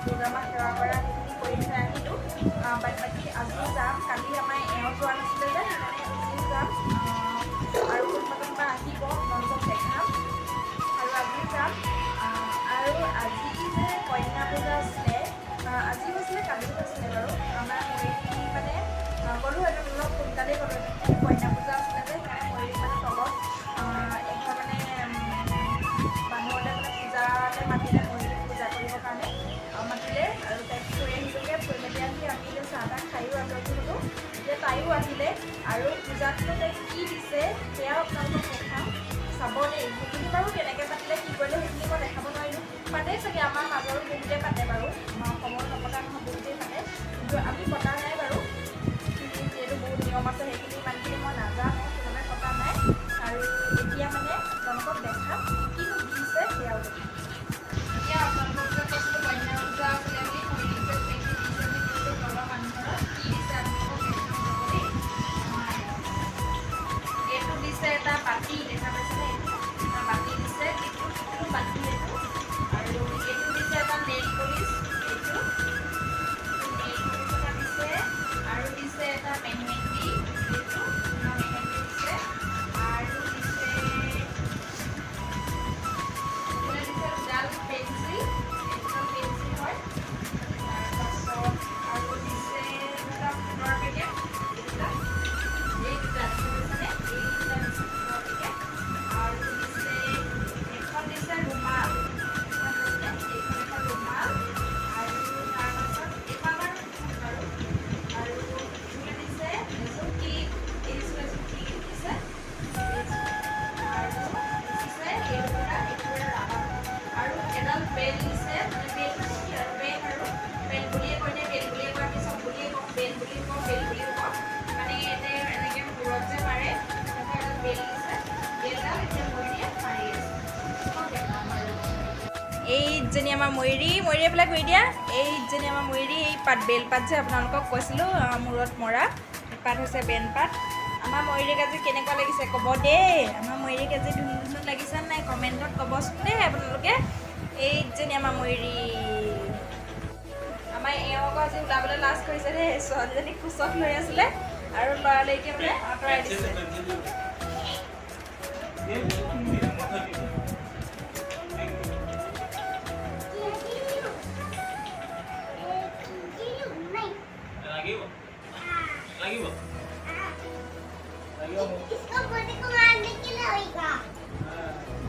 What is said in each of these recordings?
দুৰ্গা মাক সেৱা কৰা সেইখিনি কৰি থৈ আহিলোঁ। বাকী আজি যাম, কালি আমাৰ এওঁ যোৱা নাছিলে যে সেইকাৰণে আজিও যাম আৰু কোনোবা আহিব আপোনালোকক দেখাম আৰু আজিও যাম। আৰু আজি যে কন্যা পূজা আছিলে, আজিও আছিলে কালিও আছিলে বাৰু। আমাৰ মৰিৰি মানে গ'লোঁ সেইটো অলপ সোনকালেই গ'লোঁ, কন্যা পূজা আছিলে যে সেইকাৰণে মৰিৰি মানে তলত এঘৰ মানে মানুহলে মানে পূজালৈ মাতিলে, মৰিৰি পূজা কৰিবৰ কাৰণে মাতিলে আৰু তাইক থৈ আহিলোঁগৈ। থৈ মেলি আহি আমি এতিয়া চাহ তাহ খায়ো আজৰি হ'লোঁ। এতিয়া তাইও আহিলে আৰু পূজাতনো তাইক কি দিছে সেয়াও আপোনালোকক দেখাম, চাব দেই। সেইখিনি বাৰু কেনেকৈ পাতিলে কি কৰিলে সেইখিনি মই দেখাব নোৱাৰিলোঁ। পাতে চাগে আমাৰ মাজৰো বহুতেই পাতে বাৰু, আমাৰ অসমৰ নপতা নহয় বহুতেই পাতে, কিন্তু আমি পতা নাই বাৰু। যিহেতু বহুত নিয়ম আছে সেইখিনি ইমানখিনি মই নাজানো, সেইবাবে পতা নাই। আৰু এতিয়া মানে আপোনালোকক দেখাম কিনো দিছে সেয়াও দেখাম। এতিয়া আপোনালোকক যে কৈছিলোঁ কন্যা পূজা আছিলে বুলি, মৰিৰিক যে দিছে বুলি কৈছিলোঁ ঘৰৰ মানুহঘৰক, কি দিছে আপোনালোকক দেখাম ৰ'ব দেই। এইটো দিছে এটা বাতি, দেখা পাইছেনে? এইটো এটা বাতি দিছে, এইটো বাতি এইটো। আৰু এইটো দিছে এটা নেইল পলিচ, এইটো নেইল পলিচ এটা দিছে। আৰু দিছে এটা মেহেন্দি, এইটো মেহেন্দি দিছে। আৰু দিছে দুডাল পেঞ্চিল, এইডাল পেঞ্চিল হয়। তাৰপাছত আৰু দিছে দুটা ফুলৰ পেকেট, এই দুটা দেখা পাইছেনে? এই দুটা দিছে ফুলৰ পেকেট। আৰু দিছে এখন দিছে ৰুমাল, এইখন এখন ৰুমাল। আৰু তাৰপাছত এইখন বাৰু ফুল বাৰু। আৰু এইফালে দিছে এযোৰ ক্লিপ, এইযোৰ এযোৰ ক্লিপ দিছে। আৰু দিছে এইটোৰা ৰাবাৰ। আৰু এডাল বেল দিছে, মানে বেল মানে কি আৰু বেল আৰু বেল বুলিয়ে কয় নে বেল বুলিয়ে কয়, আমি চব বুলিয়ে কওঁ, বেল বুলি কওঁ, বেল বুলিও কওঁ। মানে এনেকৈ মূৰত যে মাৰে তেনেকুৱা এডাল বেল দিছে। বেলডাল এতিয়া মৰিৰিয়ে মাৰি আছে, মই দেখাম আৰু। এইজনী আমাৰ মৰিৰিয়ে পেলাই কৰি দিয়া। এইজনী আমাৰ মৰিৰি, এই বেলপাত যে আপোনালোকক কৈছিলোঁ মূৰত মৰা পাত হৈছে বেলপাত। আমাৰ মৰিৰিক আজি কেনেকুৱা লাগিছে ক'ব দেই। আমাৰ মৰিৰিক আজি ধুন লাগিছে নাই কমেণ্টত ক'বচোন দেই আপোনালোকে। এইজনী আমাৰ মৰিৰি। আমাৰ এওঁ আকৌ আজি ওলাবলৈ লাজ কৰিছে দেই, ছোৱালীজনীক কোচত লৈ আছিলে আৰু ল'ৰালৰিকে মানে আঁতৰাই দিছে।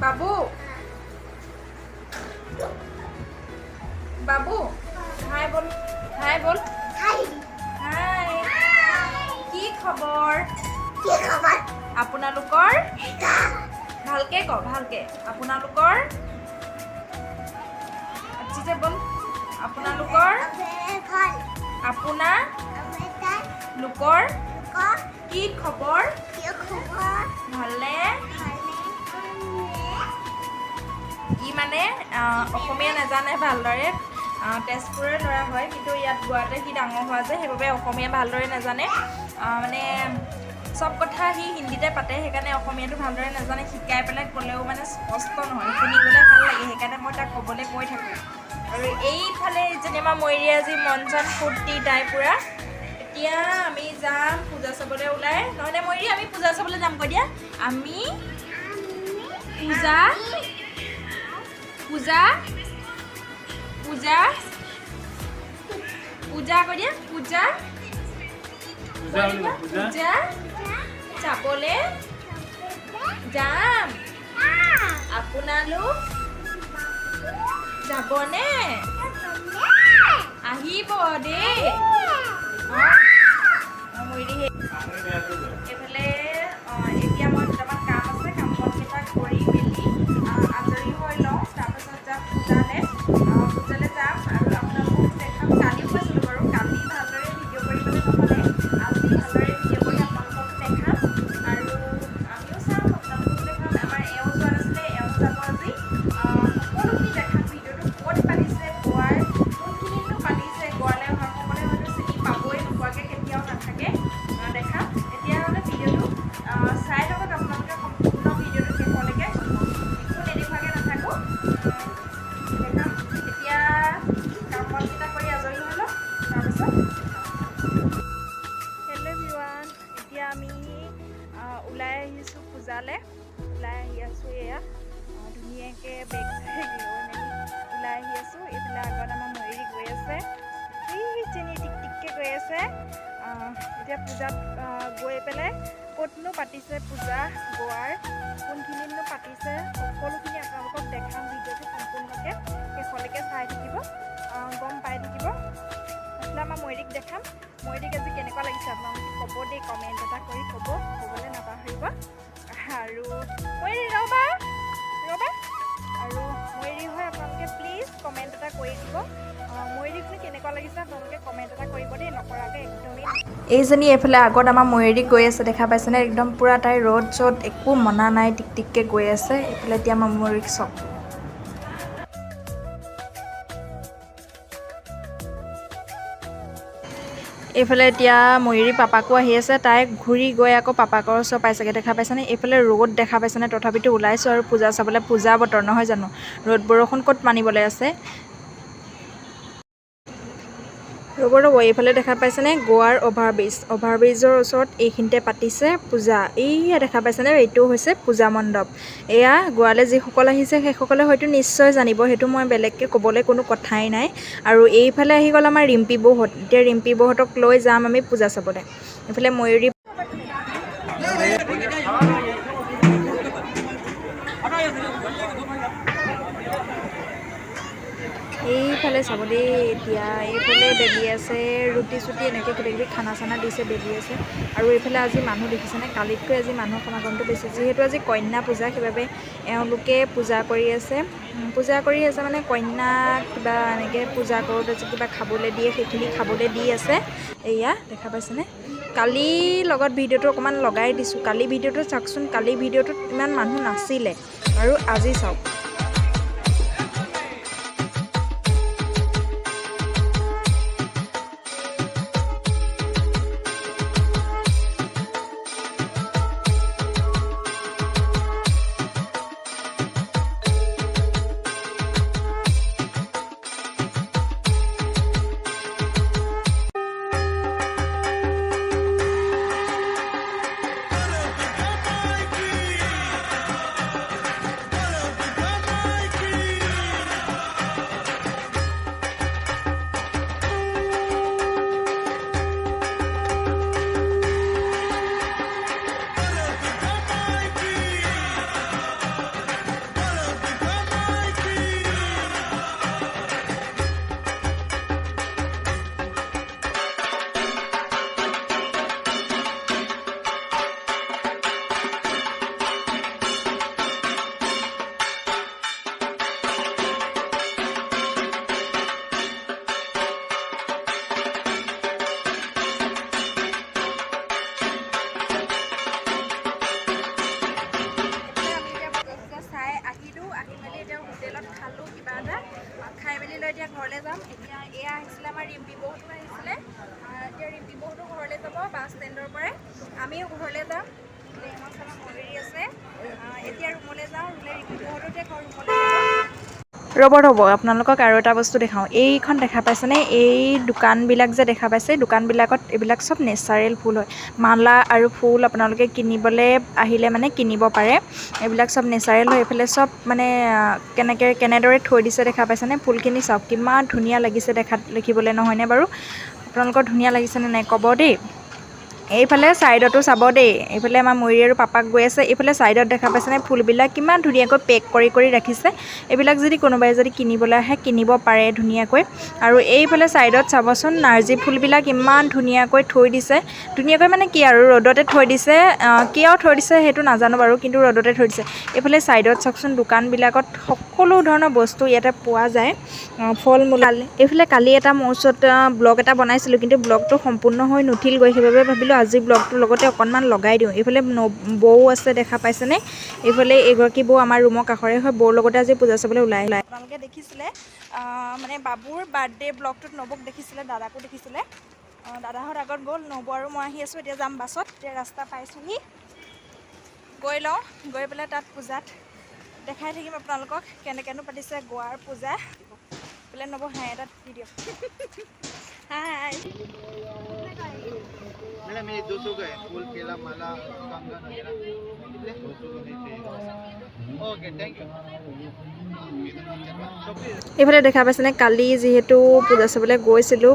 বাবু বাবু হাই বল, হাই বল, হাই। কি খবৰ? আপোনালোকৰ ভালকে ক, ভালকে। আপোনালোকৰ আজি যে বল, আপোনালোকৰ আপোনালোকৰ কি খবৰ? ভালনে? ই মানে অসমীয়া নাজানে ভালদৰে, তেজপুৰৰ ল'ৰা হয়, কিন্তু ইয়াত গুৱাহাটীত সি ডাঙৰ হোৱা যে সেইবাবে অসমীয়া ভালদৰে নাজানে। মানে চব কথা সি হিন্দীতে পাতে, সেইকাৰণে অসমীয়াটো ভালদৰে নাজানে। শিকাই পেলাই ক'লেও মানে স্পষ্ট নহয়, শুনিবলৈ ভাল লাগে, সেইকাৰণে মই তাক ক'বলৈ কৈ থাকোঁ। আৰু এইফালে যেনিবা মৰিৰিয়ে আজি মন চন ফূৰ্তি তাই পূৰা। এতিয়া আমি যাম পূজা চাবলৈ ওলাই, নহ'লে মৰিৰি আমি পূজা চাবলৈ যাম কৈ দিয়া। আমি পূজা পূজা পূজা পূজা কৈ দিয়া, পূজা পূজা চাবলৈ যাম। আপোনালোক যাবনে? আহিব দেই। মৰিৰি এইফালে এতিয়া মই দুটামান কাম আছে, কাম বনকেইটা কৰি মেলি আজৰি হৈ লওঁ, তাৰপাছত যাম পূজালৈ যাম আৰু আপোনালোকক দেখাম। কালিও কৈছিলোঁ বাৰু, কালি ভালদৰে ভিডিঅ' কৰিবলৈ নহ'লে, আজি ভালদৰে ভিডিঅ' কৰি আপোনালোকক দেখাম আৰু আমিও চাম, আপোনালোককো দেখাম। আমাৰ এওঁ যোৱা নাছিলে, এওঁ যাব আজি। সকলোখিনি দেখাম, ভিডিঅ'টো ক'ত পাতিছে, গোৱাৰ কোনখিনিতনো পাতিছে, গোৱালৈ অহাৰ সকলে হয়তো চিনি পাবই, নোপোৱাকৈ কেতিয়াও নাথাকে। দেখাম তেতিয়াহ'লে ভিডিঅ'টো চাই থাকক আপোনালোকে, সম্পূৰ্ণ ভিডিঅ'টো শেষলৈকে একো নেদেখুৱাকৈ নাথাকোঁ। পূজাত গৈ পেলাই ক'তনো পাতিছে পূজা গোৱাৰ কোনখিনিনো পাতিছে সকলোখিনি আপোনালোকক দেখাম ভিডিঅ'টো সম্পূৰ্ণকৈ শেষলৈকে চাই থাকিব গম পাই থাকিব আসলে আমাৰ ময়ূৰীক দেখাম ময়ূৰীক আজি কেনেকুৱা লাগিছে আপোনালোকে ক'ব দেই কমেণ্ট এটা কৰি ক'বলৈ নাপাহৰিব আৰু ময়ূৰী ৰ'বা আৰু ময়ূৰী হয় আপোনালোকে প্লিজ কমেণ্ট এটা কৰি দিব ময়ূৰীকনো কেনেকুৱা লাগিছে আপোনালোকে কমেণ্ট এটা কৰিব দেই নকৰাকৈ একদমেই এইজনী এইফালে আগত আমাৰ ময়ূৰী গৈ আছে দেখা পাইছেনে একদম পূৰা তাই ৰ'দ চ'দ একো মনা নাই টিকটিককৈ গৈ আছে এইফালে এতিয়া আমাৰ ময়ূৰীক চাওক এইফালে এতিয়া ময়ূৰী পাপাকো আহি আছে তাই ঘূৰি গৈ আকৌ পাপাকৰ ওচৰ পাইছেগৈ দেখা পাইছেনে এইফালে ৰ'দ দেখা পাইছেনে তথাপিতো ওলাইছোঁ আৰু পূজা চাবলৈ পূজা বতৰ নহয় জানো ৰ'দ বৰষুণ ক'ত মানিবলৈ আছে ৰ'ব এইফালে দেখা পাইছেনে গোৱাৰ অভাৰব্ৰিজৰ ওচৰত এইখিনিতে পাতিছে পূজা এইয়া দেখা পাইছেনে এইটো হৈছে পূজা মণ্ডপ এয়া গোৱালৈ যিসকল আহিছে সেইসকলে হয়তো নিশ্চয় জানিব সেইটো মই বেলেগকৈ ক'বলৈ কোনো কথাই নাই আৰু এইফালে আহি গ'ল আমাৰ ৰিম্পী বৌহঁত এতিয়া ৰিম্পী বৌহঁতক লৈ যাম আমি পূজা চাবলৈ এইফালে ময়ূৰী এইফালে চাব দেই এতিয়া এইফালে বেলি আছে ৰুটি চুটি এনেকৈ কিবাকিবি খানা চানা দিছে বেলি আছে আৰু এইফালে আজি মানুহ দেখিছেনে কালিতকৈ আজি মানুহৰ সমাগমটো বেছি যিহেতু আজি কন্যা পূজা সেইবাবে এওঁলোকে পূজা কৰি আছে মানে কন্যাক কিবা এনেকৈ পূজা কৰোঁতে যে কিবা খাবলৈ দিয়ে সেইখিনি খাবলৈ দি আছে এয়া দেখা পাইছেনে কালিৰ লগত ভিডিঅ'টো অকণমান লগাই দিছোঁ কালি ভিডিঅ'টো চাওকচোন কালি ভিডিঅ'টোত ইমান মানুহ নাছিলে আৰু আজি চাওক খাই মেলি লৈ এতিয়া ঘৰলৈ যাম এতিয়া এয়া আহিছিলে আমাৰ ৰিম্পী বৌহঁতো আহিছিলে এতিয়া ৰিম্পী বৌহঁতো ঘৰলৈ যাব বাছ ষ্টেণ্ডৰ পৰাই আমিও ঘৰলৈ যাম আমাৰ ময়ূৰী আছে এতিয়া ৰুমলৈ যাওঁ ৰিম্পী বৌহঁতো এতিয়া ৰুমলৈ যাব ৰ'ব আপোনালোকক আৰু এটা বস্তু দেখাওঁ এইখন দেখা পাইছেনে এই দোকানবিলাক যে দেখা পাইছে দোকানবিলাকত এইবিলাক চব নেচাৰেল ফুল হয় মালা আৰু ফুল আপোনালোকে কিনিবলৈ আহিলে মানে কিনিব পাৰে এইবিলাক চব নেচাৰেল হয় এইফালে চব মানে কেনেদৰে থৈ দিছে দেখা পাইছেনে ফুলখিনি চাওক কিমান ধুনীয়া লাগিছে দেখিবলৈ নহয়নে বাৰু আপোনালোকৰ ধুনীয়া লাগিছেনে নাই ক'ব দেই এইফালে ছাইডতো চাব দেই এইফালে আমাৰ ময়ূৰী আৰু পাপাক গৈ আছে এইফালে ছাইডত দেখা পাইছেনে ফুলবিলাক কিমান ধুনীয়াকৈ পেক কৰি ৰাখিছে এইবিলাক যদি কোনোবাই যদি কিনিবলৈ আহে কিনিব পাৰে ধুনীয়াকৈ আৰু এইফালে ছাইডত চাবচোন নাৰ্জী ফুলবিলাক ইমান ধুনীয়াকৈ থৈ দিছে ধুনীয়াকৈ মানে কি আৰু ৰ'দতে থৈ দিছে কিয় থৈ দিছে সেইটো নাজানো বাৰু কিন্তু ৰ'দতে থৈ দিছে এইফালে ছাইডত চাওকচোন দোকানবিলাকত সকলো ধৰণৰ বস্তু ইয়াতে পোৱা যায় ফল মূল এইফালে কালি এটা মোৰ ওচৰত ব্লগ এটা বনাইছিলোঁ কিন্তু ব্লগটো সম্পূৰ্ণ হৈ নুঠিলগৈ সেইবাবে ভাবিলোঁ আজি ব্লগটোৰ লগতে অকণমান লগাই দিওঁ এইফালে বৌ আছে দেখা পাইছেনে এইফালে এগৰাকী বৌ আমাৰ ৰুমৰ কাষৰে হয় বৌৰ লগতে আজি পূজা চাবলৈ ওলাই আপোনালোকে দেখিছিলে মানে বাবুৰ বাৰ্থডে ব্লগটোত নবৌক দেখিছিলে দাদাকো দেখিছিলে দাদাহঁত আগত গ'ল নবৌ আৰু মই আহি আছোঁ এতিয়া যাম বাছত এতিয়া ৰাস্তা পাইছোঁহি গৈ লওঁ গৈ পেলাই তাত পূজাত দেখাই থাকিম আপোনালোকক কেনেকৈনো পাতিছে গোৱাৰ পূজা বোলে নবৌ হাঁহ এটা দি দিয়ক হাই मैडम ये 200 का है फूल केला माला कंगन वगैरह कितने 200 का चाहिए ओके थैंक यू এইফালে দেখা পাইছেনে কালি যিহেতু পূজা চাবলৈ গৈছিলোঁ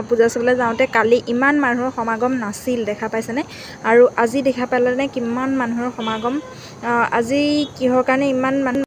পূজা চাবলৈ যাওঁতে কালি ইমান মানুহৰ সমাগম নাছিল দেখা পাইছেনে আৰু আজি দেখা পালেনে কিমান মানুহৰ সমাগম আজি কিহৰ কাৰণে ইমান মানুহ